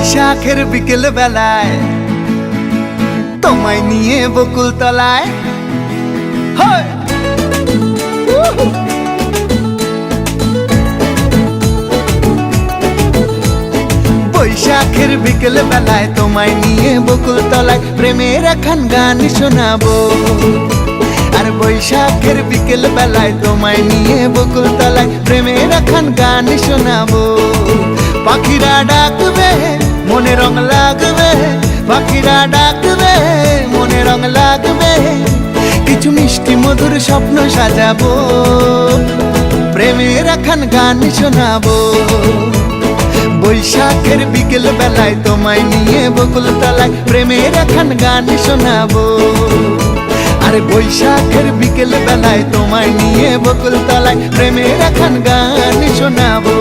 বৈশাখের বিকেল বেলায় তোমায় নিয়ে বকুল তলায় বৈশাখের বিকেল বেলায় তোমায় নিয়ে বকুল তলায় প্রেমের এখন গান শোনাবো। আর বৈশাখের বিকেল বেলায় তোমায় নিয়ে বকুল তলায় প্রেমের এখন গান শোনাবো। পাখিরা ডাকবে মনে রং লাগবে, পাখিরা ডাকবে মনে রং লাগবে, কিছু মিষ্টি মধুর স্বপ্ন সাজাবো, প্রেমের এখন গান শোনাবো। বৈশাখের বিকেল বেলায় তোমায় নিয়ে বকুল তলায় প্রেমের এখন গান শোনাবো। আরে বৈশাখের বিকেল বেলায় তোমায় নিয়ে বকুল তলায় প্রেমের এখন গান শোনাবো।